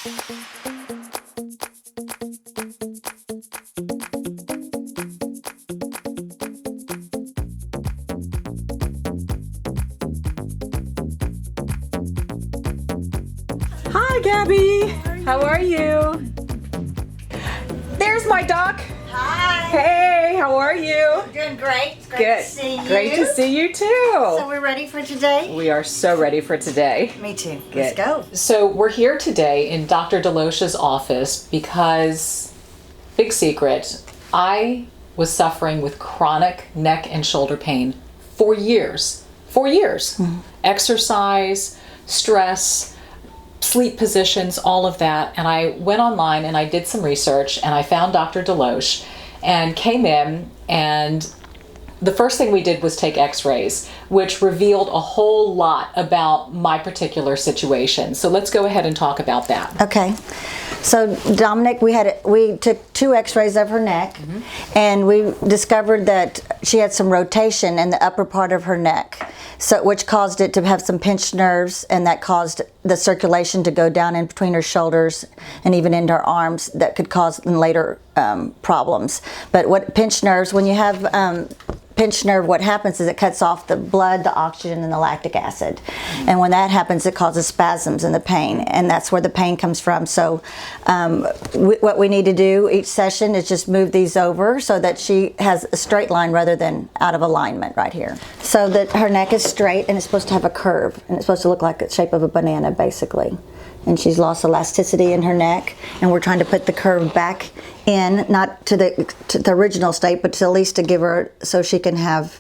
Hi, Gabby. How are you? There's my doc. Hi. Hey, how are you? Doing great. It's great Good. to see you. Great to see you too. So we're ready for today? We are so ready for today. Me too. Good. Let's go. So we're here today in Dr. DeLoache's office because, big secret, I was suffering with chronic neck and shoulder pain for years. 4 years. Mm-hmm. Exercise, stress, sleep positions, all of that. And I went online and I did some research and I found Dr. DeLoache and came in, and the first thing we did was take x-rays, which revealed a whole lot about my particular situation. So let's go ahead and talk about that. Okay. So Dominique, we took 2 x-rays of her neck, mm-hmm. and we discovered that she had some rotation in the upper part of her neck, so which caused it to have some pinched nerves, and that caused the circulation to go down in between her shoulders and even into her arms, that could cause later problems. But what pinched nerves, when you have pinched nerve, what happens is it cuts off the blood, the oxygen, and the lactic acid. Mm-hmm. And when that happens, it causes spasms and the pain, and that's where the pain comes from. So what we need to do each session is just move these over so that she has a straight line rather than out of alignment right here. So that her neck is straight and it's supposed to have a curve, and it's supposed to look like the shape of a banana basically. And she's lost elasticity in her neck, and we're trying to put the curve back in, not to the original state, but to at least to give her, so she can have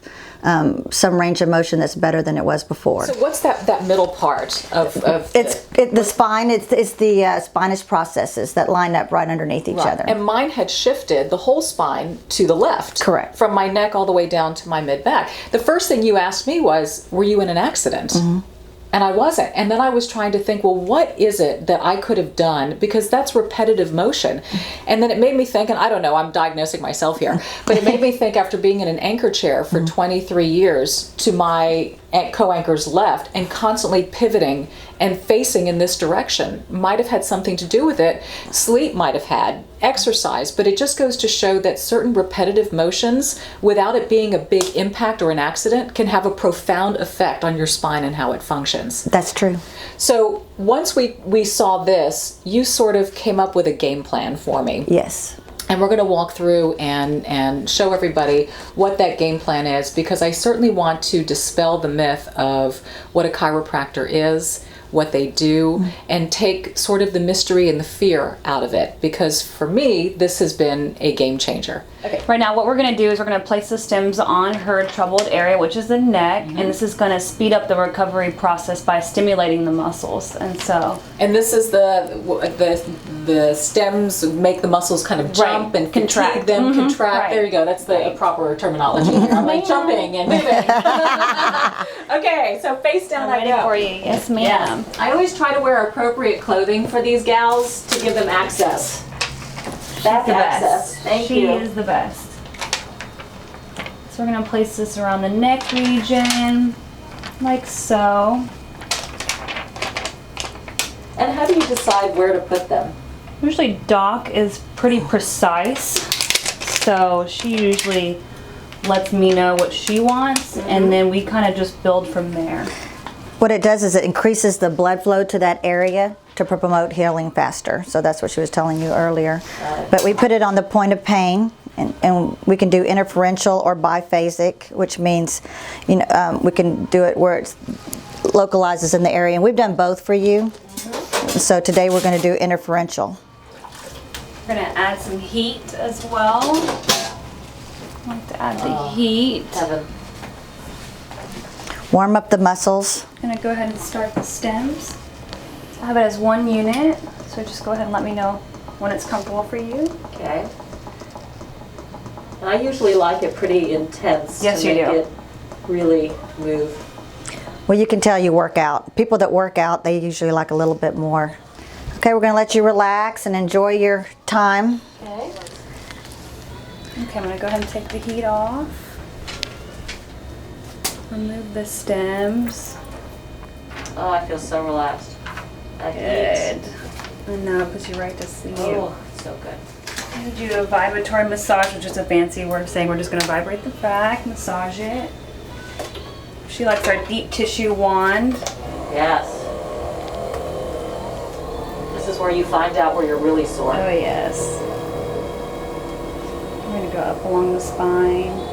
some range of motion that's better than it was before. So what's that middle part of the spine? It's the spinous processes that line up right underneath each other. And mine had shifted the whole spine to the left. Correct. From my neck all the way down to my mid back. The first thing you asked me was, were you in an accident? Mm-hmm. And I wasn't. And then I was trying to think, well, what is it that I could have done? Because that's repetitive motion. And then it made me think, and I don't know, I'm diagnosing myself here, but it made me think, after being in an anchor chair for 23 years, to my co-anchor's left and constantly pivoting and facing in this direction might have had something to do with it. Sleep might have had, exercise, but it just goes to show that certain repetitive motions, without it being a big impact or an accident, can have a profound effect on your spine and how it functions. That's true. So once we saw this, you sort of came up with a game plan for me. Yes. And we're going to walk through and show everybody what that game plan is, because I certainly want to dispel the myth of what a chiropractor is, what they do, and take sort of the mystery and the fear out of it, because for me, this has been a game changer. Okay. Right now, what we're going to do is we're going to place the stims on her troubled area, which is the neck, and this is going to speed up the recovery process by stimulating the muscles. And this is the stems make the muscles kind of jump and contract them, contract. Right. There you go. That's the proper terminology here. I'm like jumping and moving. Okay, so face down I go. For you. Yes, ma'am. Yes. I always try to wear appropriate clothing for these gals to give them access. That's access. Thank you. She is the best. So we're going to place this around the neck region, like so. And how do you decide where to put them? Usually Doc is pretty precise, so she usually lets me know what she wants, and then we kind of just build from there. What it does is it increases the blood flow to that area to promote healing faster. So that's what she was telling you earlier. But we put it on the point of pain, and we can do interferential or biphasic, which means we can do it where it localizes in the area. And we've done both for you. So today we're going to do interferential. We're going to add some heat as well. I like to add the heat. Heaven. Warm up the muscles. I'm going to go ahead and start the stems. I have it as 1 unit, so just go ahead and let me know when it's comfortable for you. Okay. And I usually like it pretty intense to make it really move. Well, you can tell you work out. People that work out, they usually like a little bit more. Okay, we're going to let you relax and enjoy your time. Okay. Okay, I'm going to go ahead and take the heat off. Remove the stems. Oh, I feel so relaxed. Good. I know, it puts you right to sleep. Oh, so good. I'm gonna do a vibratory massage, which is a fancy word of saying we're just gonna vibrate the back, massage it. She likes our deep tissue wand. Yes. This is where you find out where you're really sore. Oh yes. I'm gonna go up along the spine.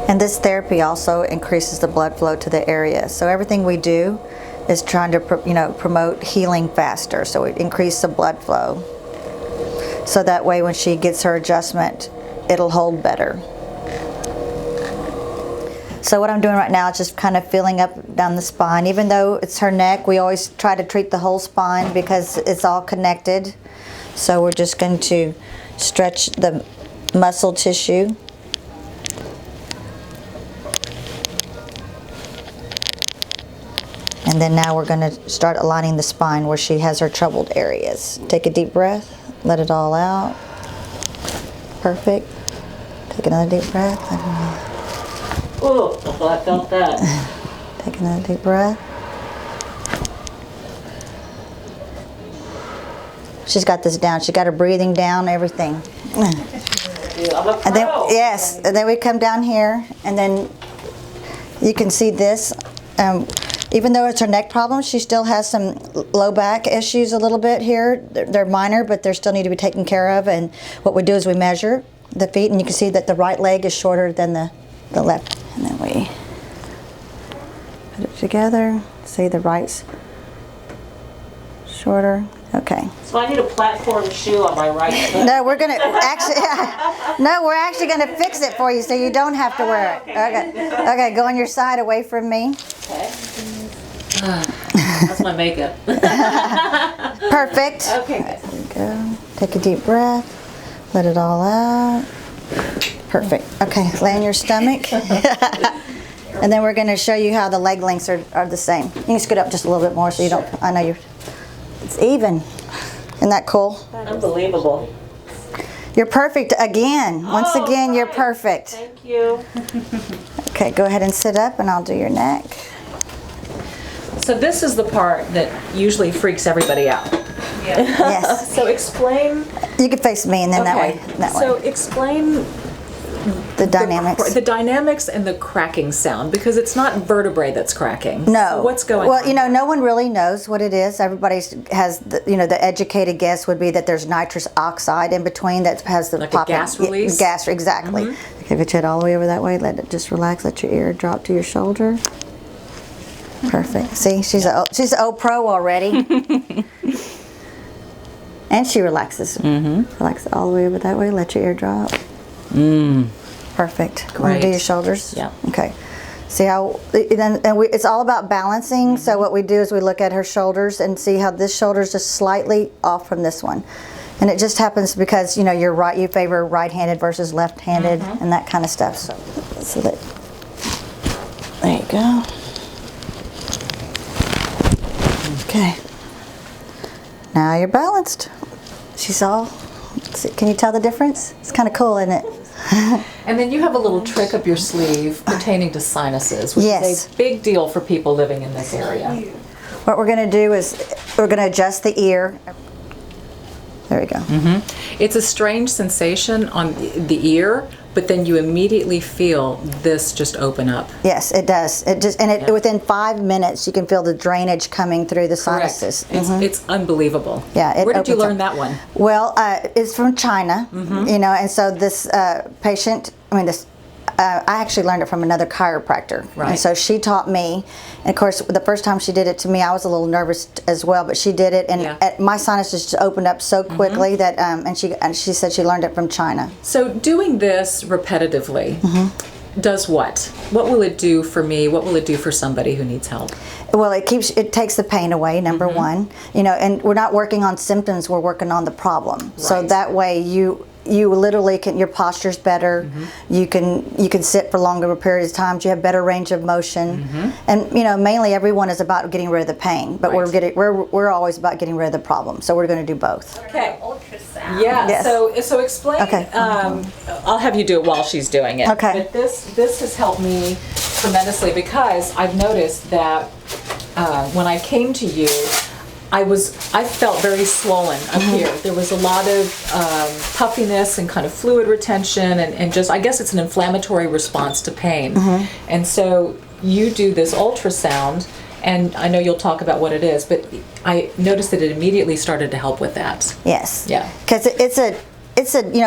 And this therapy also increases the blood flow to the area. So everything we do is trying to promote healing faster. So it increases the blood flow. So that way when she gets her adjustment, it'll hold better. So what I'm doing right now is just kind of feeling up down the spine. Even though it's her neck, we always try to treat the whole spine because it's all connected. So we're just going to stretch the muscle tissue. And then now we're going to start aligning the spine where she has her troubled areas. Take a deep breath, let it all out. Perfect. Take another deep breath. Let it all out. Oh, I felt that. Take another deep breath. She's got this down. She got her breathing down, everything. I'm a pro. And then, yes, and then we come down here, and then you can see this. Even though it's her neck problem, she still has some low back issues a little bit here. They're minor, but they still need to be taken care of. And what we do is we measure the feet, and you can see that the right leg is shorter than the left. And then we put it together. See the right's shorter. Okay. So I need a platform shoe on my right foot. No, we're gonna actually. No, we're actually gonna fix it for you, so you don't have to wear it. Okay. Okay. Go on your side, away from me. Okay. That's my makeup. Perfect. Okay. There you go. Take a deep breath. Let it all out. Perfect. Okay. Lay on your stomach. And then we're going to show you how the leg lengths are the same. You can scoot up just a little bit more so you don't. I know you're. It's even. Isn't that cool? Unbelievable. You're perfect again. Once again, you're perfect. Thank you. Okay, go ahead and sit up and I'll do your neck. So this is the part that usually freaks everybody out. Yeah. Yes. So explain. You can face me and then that way. So explain The dynamics. the dynamics and the cracking sound, because it's not vertebrae that's cracking. No. So what's going on? Well, you know, no one really knows what it is. Everybody has, the educated guess would be that there's nitrous oxide in between that has the Like popping. a gas release? Gas, exactly. Okay, put your head all the way over that way. Let it just relax. Let your ear drop to your shoulder. Perfect. See, she's an old pro already. And she relaxes. Relax it all the way over that way. Let your ear drop. Perfect. Want to do your shoulders? Yeah. Okay. See how, it's all about balancing. So what we do is we look at her shoulders and see how this shoulder is just slightly off from this one. And it just happens because, you favor right-handed versus left-handed and that kind of stuff. So that, there you go. Okay. Now you're balanced. She's all, can you tell the difference? It's kind of cool, isn't it? And then you have a little trick up your sleeve pertaining to sinuses, which is a big deal for people living in this area. What we're going to do is we're going to adjust the ear. There we go. It's a strange sensation on the ear, but then you immediately feel this just open up. Yes, it does. Within 5 minutes, you can feel the drainage coming through the sinuses. It's unbelievable. Yeah. Where did you learn that one? Well, it's from China, and so this patient, I actually learned it from another chiropractor. Right. And so she taught me. And of course, the first time she did it to me, I was a little nervous as well, but she did it, and my sinuses just opened up so quickly that, and she said she learned it from China. So doing this repetitively does what? What will it do for me? What will it do for somebody who needs help? Well, it takes the pain away, number one, and we're not working on symptoms, we're working on the problem. Right. So that way you literally your posture's better. You can sit for longer periods of time. You have better range of motion, and mainly everyone is about getting rid of the pain, but we're always about getting rid of the problem. So we're going to do both. Okay. Ultrasound. Yeah. Yes. So explain. Okay. I'll have you do it while she's doing it. Okay. But this has helped me tremendously because I've noticed that when I came to you, I felt very swollen up here. There was a lot of puffiness and kind of fluid retention, and just, I guess it's an inflammatory response to pain. And so you do this ultrasound, and I know you'll talk about what it is, but I noticed that it immediately started to help with that. Yes. Yeah. Because it's a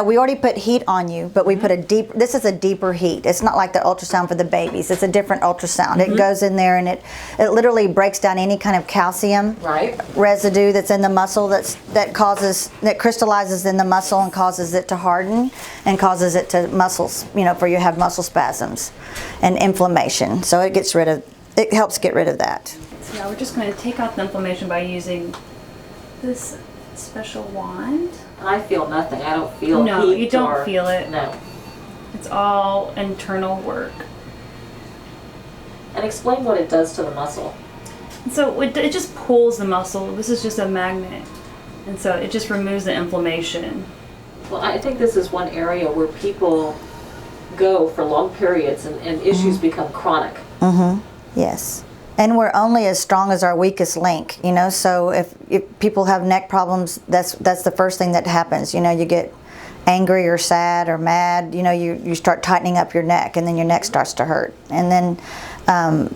we already put heat on you, but we put this is a deeper heat. It's not like the ultrasound for the babies. It's a different ultrasound. It goes in there and it literally breaks down any kind of calcium residue that's in the muscle that crystallizes in the muscle and causes it to harden and causes it to muscles, for you have muscle spasms and inflammation. So it helps get rid of that. So now we're just going to take out the inflammation by using this special wand. I feel nothing. I don't feel No, heat. you don't feel it. No. It's all internal work. And explain what it does to the muscle. And so it just pulls the muscle. This is just a magnet. And so it just removes the inflammation. Well, I think this is one area where people go for long periods and issues become chronic. Yes. And we're only as strong as our weakest link, so if people have neck problems, that's the first thing that happens. You get angry or sad or mad, you start tightening up your neck, and then your neck starts to hurt. And then, and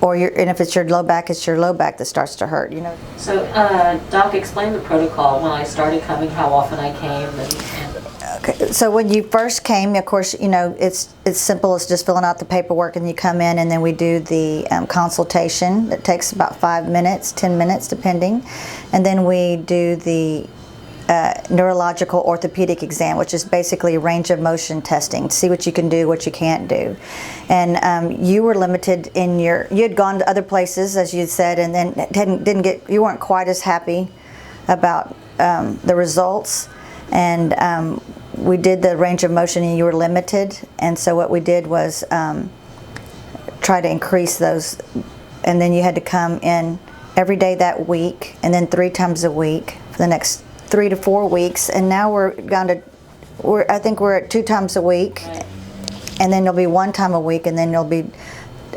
if it's your low back, it's your low back that starts to hurt, So, Doc, explain the protocol when I started coming, how often I came, and Okay, so when you first came, of course, it's simple. It's just filling out the paperwork, and you come in, and then we do the consultation. It takes about 5 minutes, 10 minutes, depending, and then we do the neurological orthopedic exam, which is basically range of motion testing to see what you can do, what you can't do. And you were limited in you had gone to other places, as you said, and then you weren't quite as happy about the results. And we did the range of motion, and you were limited. And so what we did was try to increase those. And then you had to come in every day that week, and then 3 times a week for the next 3 to 4 weeks. And now I think we're at 2 times a week, and then there'll be 1 time a week, and then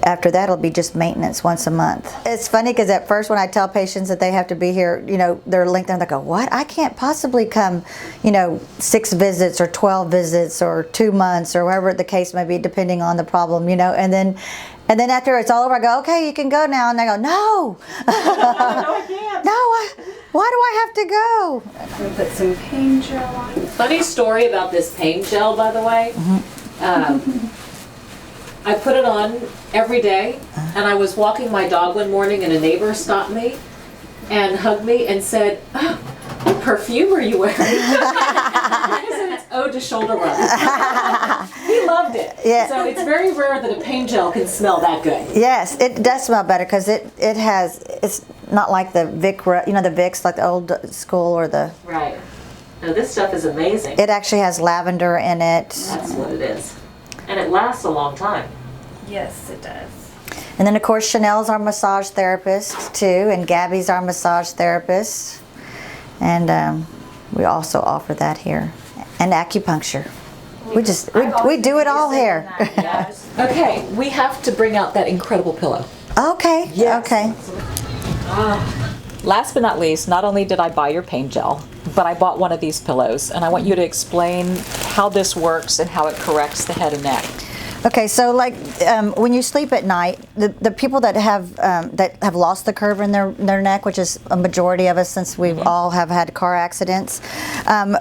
after that, it'll be just maintenance once a month. It's funny because at first when I tell patients that they have to be here, they're linked there, they go, what? I can't possibly come, 6 visits or 12 visits or 2 months or whatever the case may be, depending on the problem, and then after it's all over, I go, okay, you can go now. And they go, no. No, I can't. No, why do I have to go? I'm going to put some pain gel on. Funny story about this pain gel, by the way. I put it on every day, and I was walking my dog one morning, and a neighbor stopped me and hugged me and said, oh, what perfume are you wearing? I said, it's Eau de Shoulder Rub. He loved it. Yeah. So it's very rare that a pain gel can smell that good. Yes, it does smell better because it's not like the Vic, the Vicks, like the old school or the... Right. No, this stuff is amazing. It actually has lavender in it. That's what it is. And it lasts a long time. Yes, it does. And then, of course, Chanel's our massage therapist, too, and Gabby's our massage therapist. And we also offer that here. And acupuncture. We do it all here. Yes. Okay, we have to bring out that incredible pillow. Okay, Yes. okay. Last but not least, not only did I buy your pain gel, but I bought one of these pillows, and I want you to explain how this works and how it corrects the head and neck. Okay, so when you sleep at night, the people that have lost the curve in their neck, which is a majority of us since we all have had car accidents,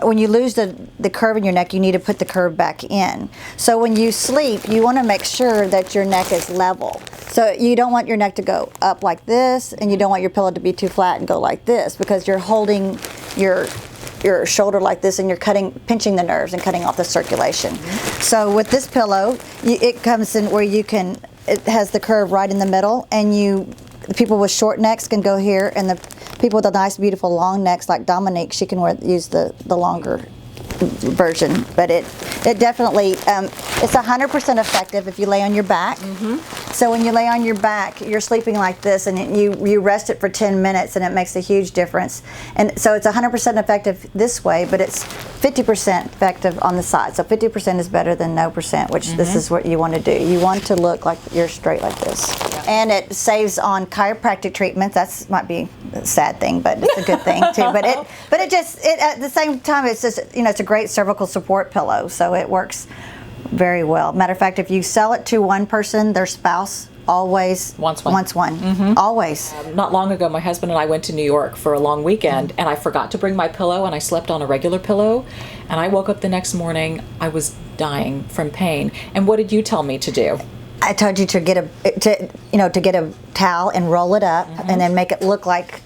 when you lose the curve in your neck, you need to put the curve back in. So when you sleep, you want to make sure that your neck is level. So you don't want your neck to go up like this, and you don't want your pillow to be too flat and go like this, because you're holding your shoulder like this, and you're pinching the nerves and cutting off the circulation. So with this pillow, it comes in where it has the curve right in the middle, and the people with short necks can go here, and the people with the nice, beautiful long necks like Dominique, she can use the longer version. But It definitely, it's 100% effective if you lay on your back. So when you lay on your back, you're sleeping like this, and you rest it for 10 minutes, and it makes a huge difference. And so it's 100% effective this way, but it's 50% effective on the side. So 50% is better than no percent, which this is what you want to do. You want to look like you're straight like this. And it saves on chiropractic treatments. That might be a sad thing, but it's a good thing too. But it at the same time, it's just, it's a great cervical support pillow. So it works very well. Matter of fact, if you sell it to one person, their spouse always wants one. Always. Not long ago, my husband and I went to New York for a long weekend, and I forgot to bring my pillow, and I slept on a regular pillow, and I woke up the next morning, I was dying from pain. And what did you tell me to do? I told you to get a towel and roll it up, and then make it look like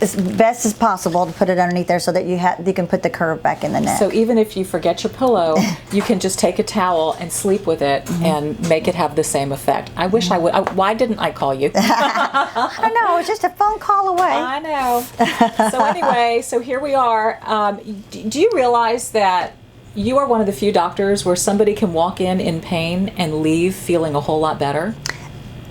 as best as possible to put it underneath there so that you can put the curve back in the neck. So even if you forget your pillow, you can just take a towel and sleep with it and make it have the same effect. I wish I would. Why didn't I call you? I know, it's just a phone call away. I know. So anyway, so here we are. Do you realize that you are one of the few doctors where somebody can walk in pain and leave feeling a whole lot better?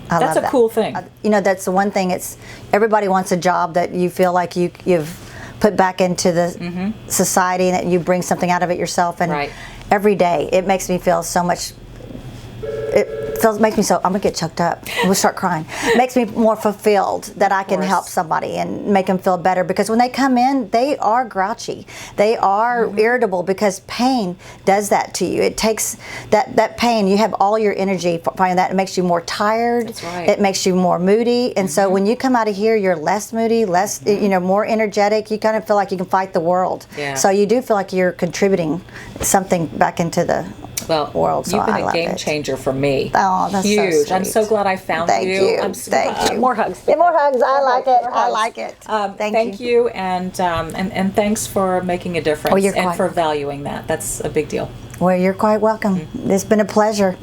That's a cool thing. That's the one thing. It's everybody wants a job that you feel like you've put back into the society, and that you bring something out of it yourself. And every day, it makes me feel so much. Makes me so. I'm gonna get choked up. I'm gonna start crying. It makes me more fulfilled that I can help somebody and make them feel better. Because when they come in, they are grouchy. They are irritable because pain does that to you. It takes that pain. You have all your energy from that. It makes you more tired. That's right. It makes you more moody. And so when you come out of here, you're less moody, less more energetic. You kind of feel like you can fight the world. Yeah. So you do feel like you're contributing something back into the world. So you've been I a love game it. changer for me. Oh, that's huge. so sweet. I'm so glad I found Thank you. Thank you. More hugs. Yeah, more hugs. I like it. I like it. Thank you, and thanks for making a difference you're and quite for valuing that. That's a big deal. Well, you're quite welcome. It's been a pleasure.